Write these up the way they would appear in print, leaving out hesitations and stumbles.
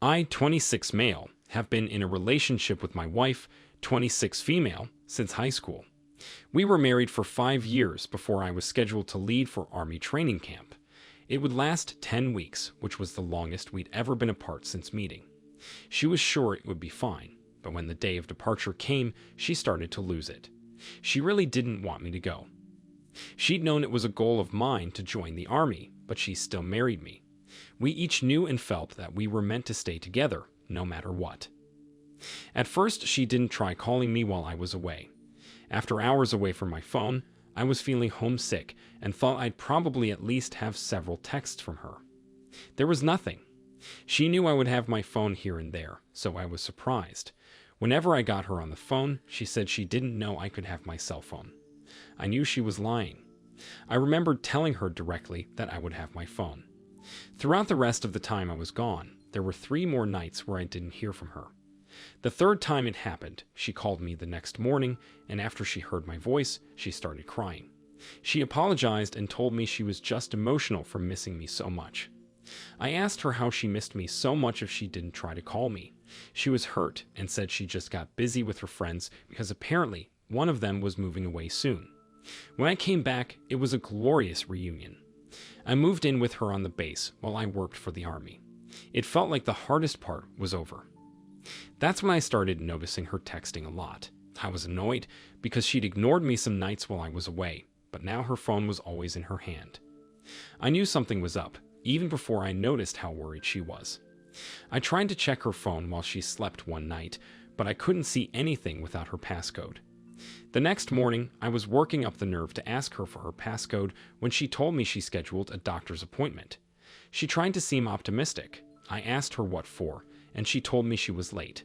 I, 26 male, have been in a relationship with my wife, 26 female, since high school. We were married for 5 years before I was scheduled to leave for Army training camp. It would last 10 weeks, which was the longest we'd ever been apart since meeting. She was sure it would be fine, but when the day of departure came, she started to lose it. She really didn't want me to go. She'd known it was a goal of mine to join the Army, but she still married me. We each knew and felt that we were meant to stay together, no matter what. At first, she didn't try calling me while I was away. After hours away from my phone, I was feeling homesick and thought I'd probably at least have several texts from her. There was nothing. She knew I would have my phone here and there, so I was surprised. Whenever I got her on the phone, she said she didn't know I could have my cell phone. I knew she was lying. I remembered telling her directly that I would have my phone. Throughout the rest of the time I was gone, there were 3 more nights where I didn't hear from her. The third time it happened, she called me the next morning, and after she heard my voice, she started crying. She apologized and told me she was just emotional from missing me so much. I asked her how she missed me so much if she didn't try to call me. She was hurt and said she just got busy with her friends because apparently one of them was moving away soon. When I came back, it was a glorious reunion. I moved in with her on the base while I worked for the Army. It felt like the hardest part was over. That's when I started noticing her texting a lot. I was annoyed because she'd ignored me some nights while I was away, but now her phone was always in her hand. I knew something was up, even before I noticed how worried she was. I tried to check her phone while she slept one night, but I couldn't see anything without her passcode. The next morning, I was working up the nerve to ask her for her passcode when she told me she scheduled a doctor's appointment. She tried to seem optimistic. I asked her what for, and she told me she was late.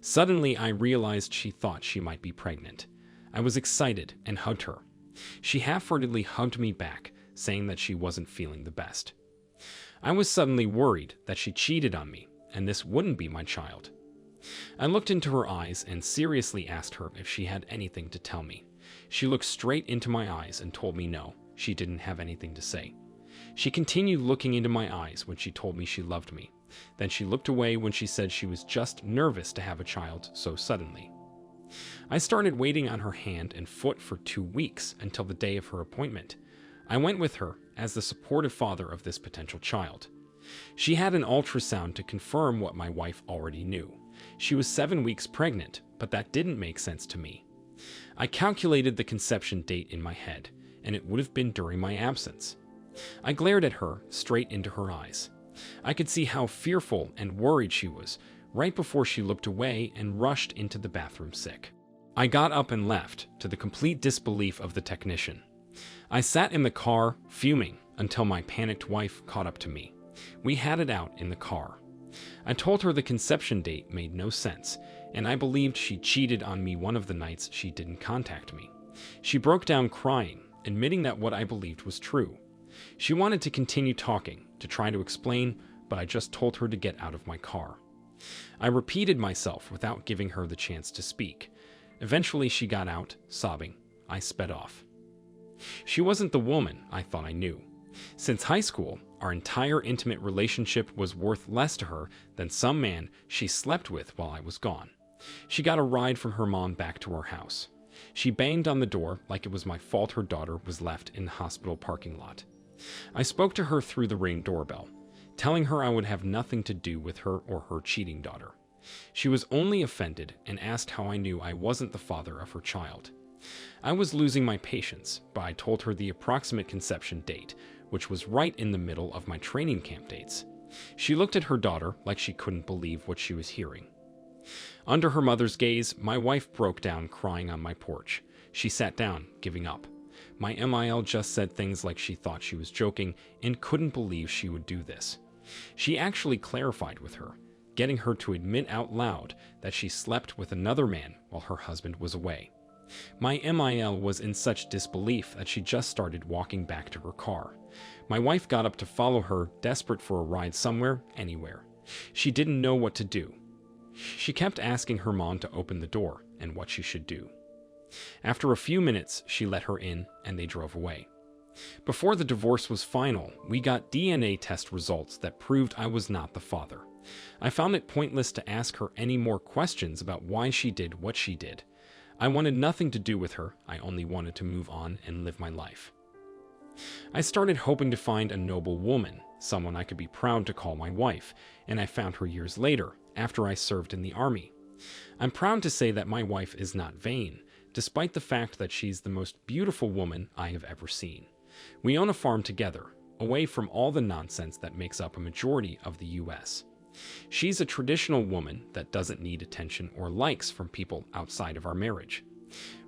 Suddenly, I realized she thought she might be pregnant. I was excited and hugged her. She half-heartedly hugged me back, saying that she wasn't feeling the best. I was suddenly worried that she cheated on me, and this wouldn't be my child. I looked into her eyes and seriously asked her if she had anything to tell me. She looked straight into my eyes and told me no, she didn't have anything to say. She continued looking into my eyes when she told me she loved me. Then she looked away when she said she was just nervous to have a child so suddenly. I started waiting on her hand and foot for 2 weeks until the day of her appointment. I went with her as the supportive father of this potential child. She had an ultrasound to confirm what my wife already knew. She was 7 weeks pregnant, but that didn't make sense to me. I calculated the conception date in my head, and it would have been during my absence. I glared at her straight into her eyes. I could see how fearful and worried she was right before she looked away and rushed into the bathroom sick. I got up and left, to the complete disbelief of the technician. I sat in the car, fuming, until my panicked wife caught up to me. We had it out in the car. I told her the conception date made no sense, and I believed she cheated on me one of the nights she didn't contact me. She broke down crying, admitting that what I believed was true. She wanted to continue talking, to try to explain, but I just told her to get out of my car. I repeated myself without giving her the chance to speak. Eventually she got out, sobbing. I sped off. She wasn't the woman I thought I knew. Since high school, our entire intimate relationship was worth less to her than some man she slept with while I was gone. She got a ride from her mom back to our house. She banged on the door like it was my fault her daughter was left in the hospital parking lot. I spoke to her through the Ring doorbell, telling her I would have nothing to do with her or her cheating daughter. She was only offended and asked how I knew I wasn't the father of her child. I was losing my patience, but I told her the approximate conception date, which was right in the middle of my training camp dates. She looked at her daughter like she couldn't believe what she was hearing. Under her mother's gaze, my wife broke down crying on my porch. She sat down, giving up. My MIL just said things like she thought she was joking and couldn't believe she would do this. She actually clarified with her, getting her to admit out loud that she slept with another man while her husband was away. My MIL was in such disbelief that she just started walking back to her car. My wife got up to follow her, desperate for a ride somewhere, anywhere. She didn't know what to do. She kept asking her mom to open the door and what she should do. After a few minutes, she let her in and they drove away. Before the divorce was final, we got DNA test results that proved I was not the father. I found it pointless to ask her any more questions about why she did what she did. I wanted nothing to do with her. I only wanted to move on and live my life. I started hoping to find a noble woman, someone I could be proud to call my wife, and I found her years later, after I served in the army. I'm proud to say that my wife is not vain, despite the fact that she's the most beautiful woman I have ever seen. We own a farm together, away from all the nonsense that makes up a majority of the US. She's a traditional woman that doesn't need attention or likes from people outside of our marriage.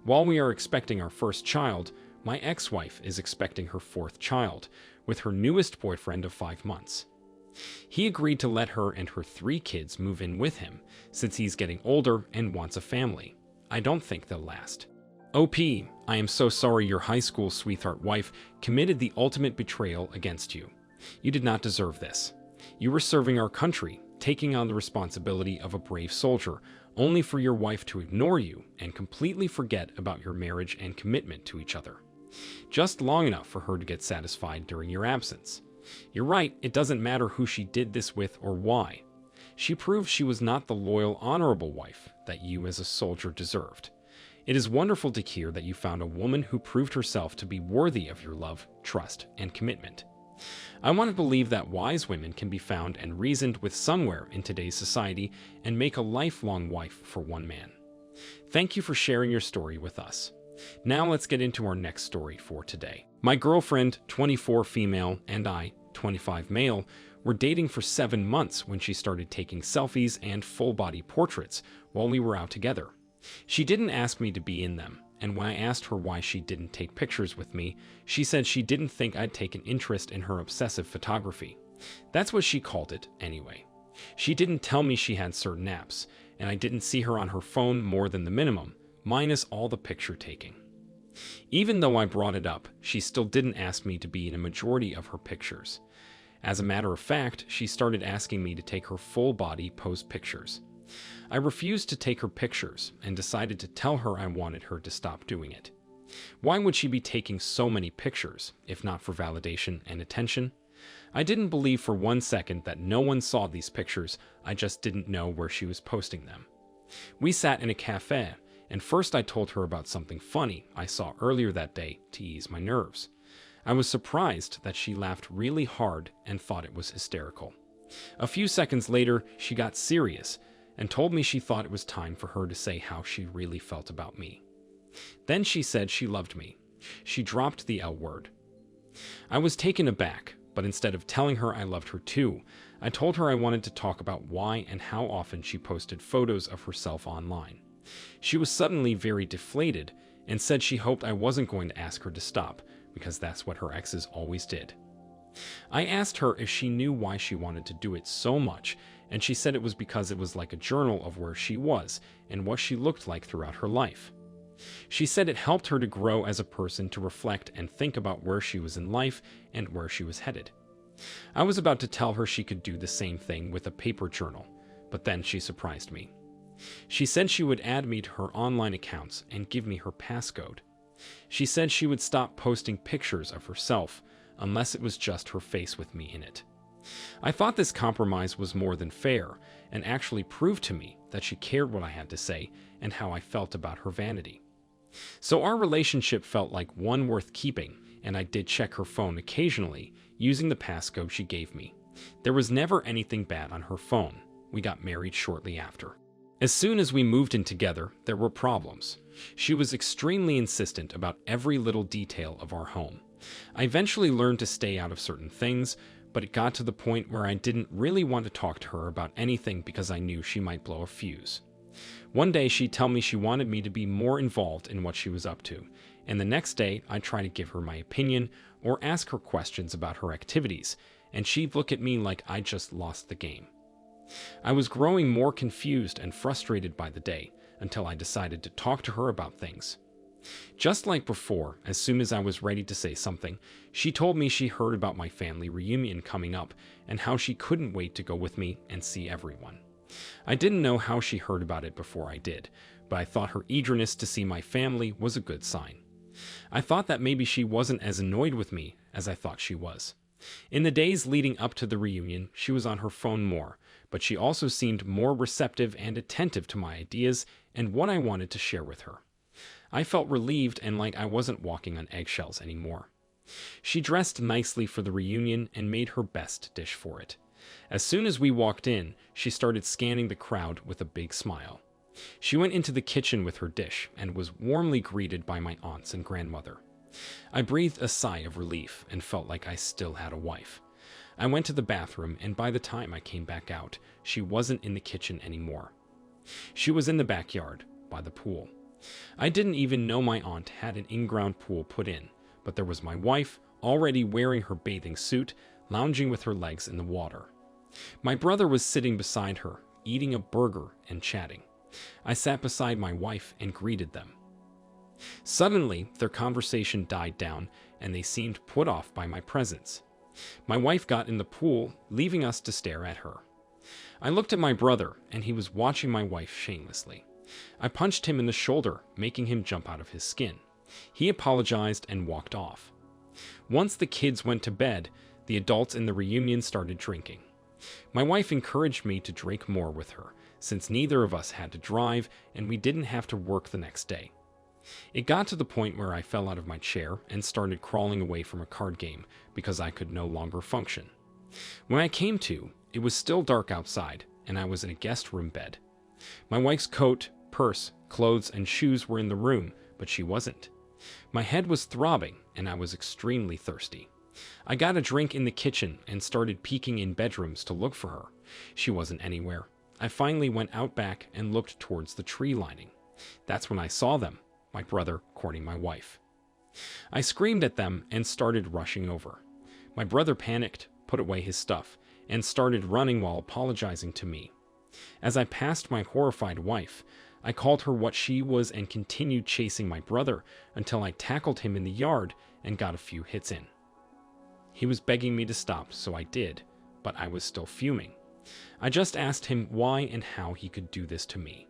While we are expecting our first child, my ex-wife is expecting her fourth child, with her newest boyfriend of 5 months. He agreed to let her and her 3 kids move in with him, since he's getting older and wants a family. I don't think they'll last. OP, I am so sorry your high school sweetheart wife committed the ultimate betrayal against you. You did not deserve this. You were serving our country, taking on the responsibility of a brave soldier, only for your wife to ignore you and completely forget about your marriage and commitment to each other. Just long enough for her to get satisfied during your absence. You're right, it doesn't matter who she did this with or why. She proved she was not the loyal, honorable wife that you as a soldier deserved. It is wonderful to hear that you found a woman who proved herself to be worthy of your love, trust, and commitment. I want to believe that wise women can be found and reasoned with somewhere in today's society and make a lifelong wife for one man. Thank you for sharing your story with us. Now let's get into our next story for today. My girlfriend, 24 female, and I, 25 male, were dating for 7 months when she started taking selfies and full-body portraits while we were out together. She didn't ask me to be in them, and when I asked her why she didn't take pictures with me, she said she didn't think I'd take an interest in her obsessive photography. That's what she called it, anyway. She didn't tell me she had certain apps, and I didn't see her on her phone more than the minimum, minus all the picture taking. Even though I brought it up, she still didn't ask me to be in a majority of her pictures. As a matter of fact, she started asking me to take her full-body pose pictures. I refused to take her pictures and decided to tell her I wanted her to stop doing it. Why would she be taking so many pictures, if not for validation and attention? I didn't believe for 1 second that no one saw these pictures, I just didn't know where she was posting them. We sat in a cafe, and first I told her about something funny I saw earlier that day to ease my nerves. I was surprised that she laughed really hard and thought it was hysterical. A few seconds later, she got serious and told me she thought it was time for her to say how she really felt about me. Then she said she loved me. She dropped the L word. I was taken aback, but instead of telling her I loved her too, I told her I wanted to talk about why and how often she posted photos of herself online. She was suddenly very deflated and said she hoped I wasn't going to ask her to stop, because that's what her exes always did. I asked her if she knew why she wanted to do it so much, and she said it was because it was like a journal of where she was and what she looked like throughout her life. She said it helped her to grow as a person, to reflect and think about where she was in life and where she was headed. I was about to tell her she could do the same thing with a paper journal, but then she surprised me. She said she would add me to her online accounts and give me her passcode. She said she would stop posting pictures of herself unless it was just her face with me in it. I thought this compromise was more than fair and actually proved to me that she cared what I had to say and how I felt about her vanity. So our relationship felt like one worth keeping, and I did check her phone occasionally using the passcode she gave me. There was never anything bad on her phone. We got married shortly after. As soon as we moved in together, there were problems. She was extremely insistent about every little detail of our home. I eventually learned to stay out of certain things, but it got to the point where I didn't really want to talk to her about anything because I knew she might blow a fuse. One day she'd tell me she wanted me to be more involved in what she was up to, and the next day I'd try to give her my opinion or ask her questions about her activities, and she'd look at me like I'd just lost the game. I was growing more confused and frustrated by the day until I decided to talk to her about things. Just like before, as soon as I was ready to say something, she told me she heard about my family reunion coming up and how she couldn't wait to go with me and see everyone. I didn't know how she heard about it before I did, but I thought her eagerness to see my family was a good sign. I thought that maybe she wasn't as annoyed with me as I thought she was. In the days leading up to the reunion, she was on her phone more, but but she also seemed more receptive and attentive to my ideas and what I wanted to share with her. I felt relieved and like I wasn't walking on eggshells anymore. She dressed nicely for the reunion and made her best dish for it. As soon as we walked in, she started scanning the crowd with a big smile. She went into the kitchen with her dish and was warmly greeted by my aunts and grandmother. I breathed a sigh of relief and felt like I still had a wife. I went to the bathroom, and by the time I came back out, she wasn't in the kitchen anymore. She was in the backyard, by the pool. I didn't even know my aunt had an in-ground pool put in, but there was my wife, already wearing her bathing suit, lounging with her legs in the water. My brother was sitting beside her, eating a burger and chatting. I sat beside my wife and greeted them. Suddenly, their conversation died down, and they seemed put off by my presence. My wife got in the pool, leaving us to stare at her. I looked at my brother, and he was watching my wife shamelessly. I punched him in the shoulder, making him jump out of his skin. He apologized and walked off. Once the kids went to bed, the adults in the reunion started drinking. My wife encouraged me to drink more with her, since neither of us had to drive and we didn't have to work the next day. It got to the point where I fell out of my chair and started crawling away from a card game because I could no longer function. When I came to, it was still dark outside, and I was in a guest room bed. My wife's coat, purse, clothes, and shoes were in the room, but she wasn't. My head was throbbing, and I was extremely thirsty. I got a drink in the kitchen and started peeking in bedrooms to look for her. She wasn't anywhere. I finally went out back and looked towards the tree lining. That's when I saw them, my brother courting my wife. I screamed at them and started rushing over. My brother panicked, put away his stuff, and started running while apologizing to me. As I passed my horrified wife, I called her what she was and continued chasing my brother until I tackled him in the yard and got a few hits in. He was begging me to stop, so I did, but I was still fuming. I just asked him why and how he could do this to me.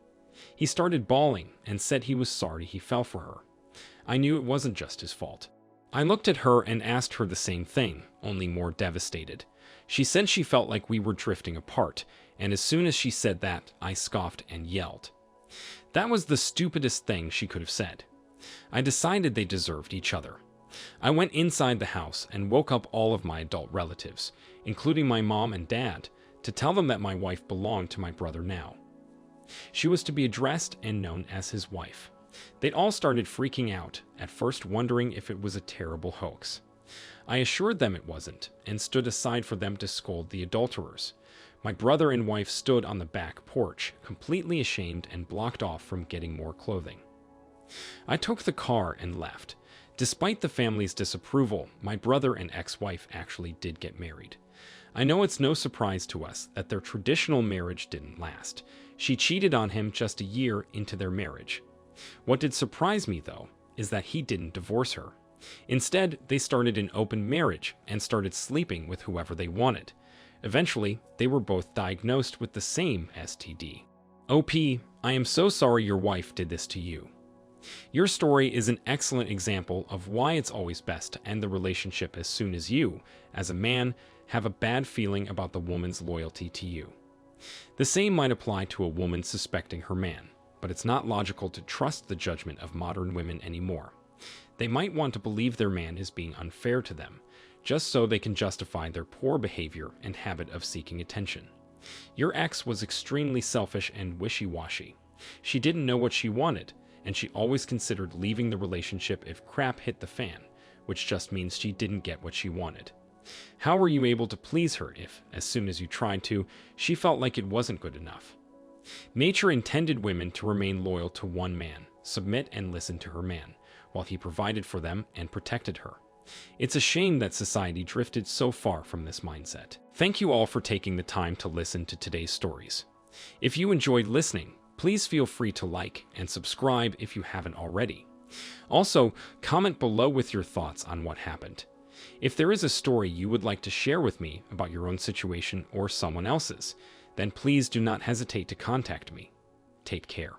He started bawling and said he was sorry he fell for her. I knew it wasn't just his fault. I looked at her and asked her the same thing, only more devastated. She said she felt like we were drifting apart, and as soon as she said that, I scoffed and yelled. That was the stupidest thing she could have said. I decided they deserved each other. I went inside the house and woke up all of my adult relatives, including my mom and dad, to tell them that my wife belonged to my brother now. She was to be addressed and known as his wife. They'd all started freaking out, at first wondering if it was a terrible hoax. I assured them it wasn't, and stood aside for them to scold the adulterers. My brother and wife stood on the back porch, completely ashamed and blocked off from getting more clothing. I took the car and left. Despite the family's disapproval, my brother and ex-wife actually did get married. I know it's no surprise to us that their traditional marriage didn't last. She cheated on him just a year into their marriage. What did surprise me, though, is that he didn't divorce her. Instead, they started an open marriage and started sleeping with whoever they wanted. Eventually, they were both diagnosed with the same STD. OP, I am so sorry your wife did this to you. Your story is an excellent example of why it's always best to end the relationship as soon as you, as a man, have a bad feeling about the woman's loyalty to you. The same might apply to a woman suspecting her man, but it's not logical to trust the judgment of modern women anymore. They might want to believe their man is being unfair to them, just so they can justify their poor behavior and habit of seeking attention. Your ex was extremely selfish and wishy-washy. She didn't know what she wanted, and she always considered leaving the relationship if crap hit the fan, which just means she didn't get what she wanted. How were you able to please her if, as soon as you tried to, she felt like it wasn't good enough? Nature intended women to remain loyal to one man, submit and listen to her man, while he provided for them and protected her. It's a shame that society drifted so far from this mindset. Thank you all for taking the time to listen to today's stories. If you enjoyed listening, please feel free to like and subscribe if you haven't already. Also, comment below with your thoughts on what happened. If there is a story you would like to share with me about your own situation or someone else's, then please do not hesitate to contact me. Take care.